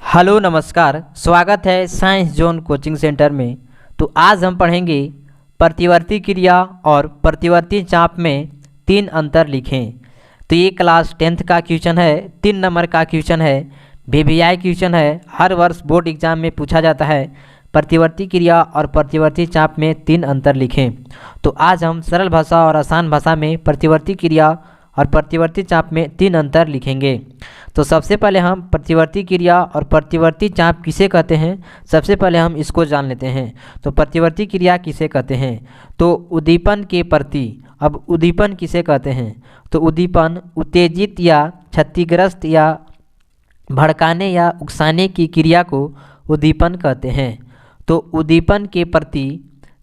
Hello नमस्कार, स्वागत है साइंस जोन कोचिंग सेंटर में। तो आज हम पढ़ेंगे प्रतिवर्ती क्रिया और प्रतिवर्ती चाप में 3 अंतर लिखें। तो ये क्लास 10th का क्वेश्चन है, 3 नंबर का क्वेश्चन है, वीवीआई क्वेश्चन है। हर वर्ष बोर्ड एग्जाम में पूछा जाता है प्रतिवर्ती क्रिया और प्रतिवर्ती चाप में 3 अंतर लिखें। तो आज हम सरल भाषा और आसान भाषा में प्रतिवर्ती क्रिया और प्रतिवर्ती चाप में 3 अंतर लिखेंगे। तो सबसे पहले हम प्रतिवर्ती क्रिया और प्रतिवर्ती चाप किसे कहते हैं, सबसे पहले हम इसको जान लेते हैं। तो प्रतिवर्ती क्रिया किसे कहते हैं? तो उद्दीपन के प्रति। अब उद्दीपन किसे कहते हैं? तो उद्दीपन उत्तेजित या क्षतिग्रस्त या भड़काने या उकसाने की क्रिया को उद्दीपन कहते हैं। तो उद्दीपन के प्रति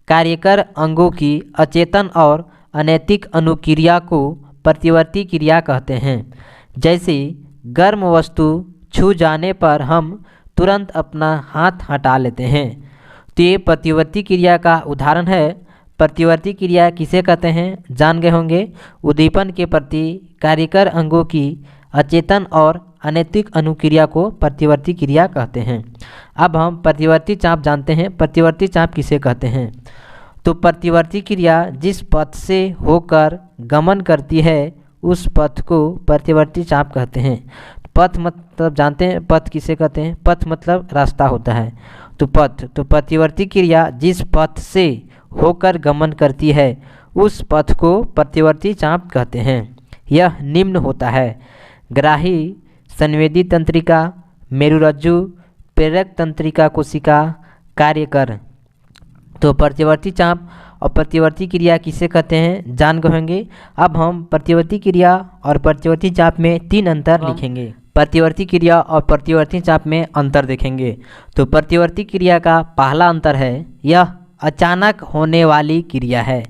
कार्यकर अंगों की अचेतन और अनैतिक अनुक्रिया को प्रतिवर्ती क्रिया कहते हैं। जैसे गर्म वस्तु छू जाने पर हम तुरंत अपना हाथ हटा लेते हैं। तो ये प्रतिवर्ती क्रिया का उदाहरण है। प्रतिवर्ती क्रिया किसे कहते हैं जान गए होंगे। उद्दीपन के प्रति कार्यकर अंगों की अचेतन और अनैतिक अनुक्रिया को प्रतिवर्ती क्रिया कहते हैं। अब हम प्रतिवर्ती चाप जानते हैं। प्रतिवर्ती चाप किसे कहते हैं? तो प्रतिवर्ती क्रिया जिस पथ से होकर गमन करती है उस पथ को प्रतिवर्ती चाप कहते हैं। पथ मतलब जानते हैं पथ किसे कहते हैं? पथ मतलब रास्ता होता है। तो पथ, तो प्रतिवर्ती क्रिया जिस पथ से होकर गमन करती है उस पथ को प्रतिवर्ती चाप कहते हैं। यह निम्न होता है: ग्राही, संवेदी तंत्रिका, मेरुरज्जु, प्रेरक तंत्रिका कोशिका, कार्यकर। तो प्रतिवर्ती चाप और प्रतिवर्ती क्रिया किसे कहते हैं जान गए होंगे। अब हम प्रतिवर्ती क्रिया और प्रतिवर्ती चाप में 3 अंतर लिखेंगे। प्रतिवर्ती क्रिया और प्रतिवर्ती चाप में अंतर देखेंगे। तो प्रतिवर्ती क्रिया का पहला अंतर है यह अचानक होने वाली क्रिया है।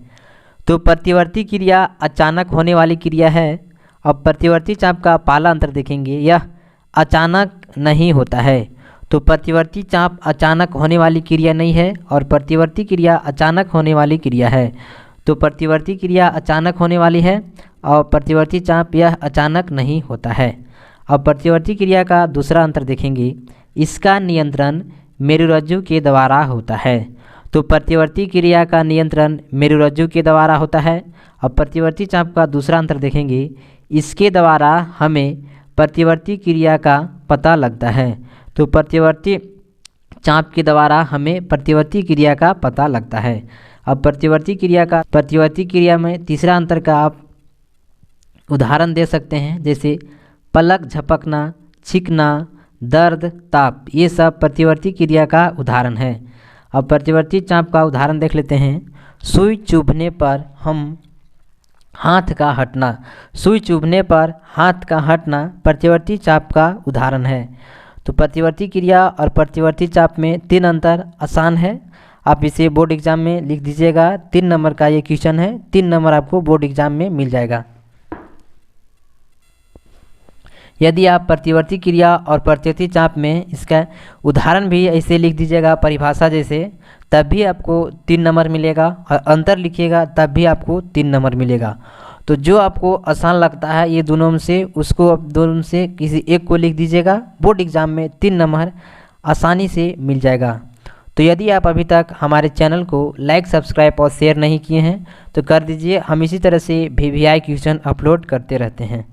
तो प्रतिवर्ती क्रिया अचानक होने वाली क्रिया है। अब प्रतिवर्ती चाप का पहला अंतर देखेंगे, यह अचानक नहीं होता है। तो प्रतिवर्ती चाप अचानक होने वाली क्रिया नहीं है और प्रतिवर्ती क्रिया अचानक होने वाली क्रिया है। तो प्रतिवर्ती क्रिया अचानक होने वाली है और प्रतिवर्ती चाप यह अचानक नहीं होता है। अब प्रतिवर्ती क्रिया का दूसरा अंतर देखेंगे, इसका नियंत्रण मेरुरज्जु के द्वारा होता है। तो प्रतिवर्ती क्रिया का नियंत्रण मेरुरज्जु के द्वारा होता है। अब प्रतिवर्ती चाप का दूसरा अंतर देखेंगे, इसके द्वारा हमें प्रतिवर्ती क्रिया का पता लगता है। तो प्रतिवर्ती चाप के द्वारा हमें प्रतिवर्ती क्रिया का पता लगता है। अब प्रतिवर्ती क्रिया में तीसरा अंतर का आप उदाहरण दे सकते हैं, जैसे पलक झपकना, छींकना, दर्द, ताप, ये सब प्रतिवर्ती क्रिया का उदाहरण है। अब प्रतिवर्ती चाप का उदाहरण देख लेते हैं। सुई चुभने पर हम हाथ का हटना। सुई चुभने पर हाथ का हटना प्रतिवर्ती चाप का उदाहरण है। तो प्रतिवर्ती क्रिया और प्रतिवर्ती चाप में 3 अंतर आसान है। आप इसे बोर्ड एग्जाम में लिख दीजिएगा। 3 नंबर का ये क्वेश्चन है, 3 नंबर आपको बोर्ड एग्जाम में मिल जाएगा। यदि आप प्रतिवर्ती क्रिया और प्रतिवर्ती चाप में इसका उदाहरण भी ऐसे लिख दीजिएगा परिभाषा जैसे, तब भी आपको 3 नंबर मिलेगा और अंतर लिखिएगा तब भी आपको 3 नंबर मिलेगा। तो जो आपको आसान लगता है ये दोनों में से, उसको आप दोनों में से किसी एक को लिख दीजिएगा। बोर्ड एग्जाम में 3 नंबर आसानी से मिल जाएगा। तो यदि आप अभी तक हमारे चैनल को लाइक, सब्सक्राइब और शेयर नहीं किए हैं तो कर दीजिए। हम इसी तरह से वीवीआई क्वेश्चन अपलोड करते रहते हैं।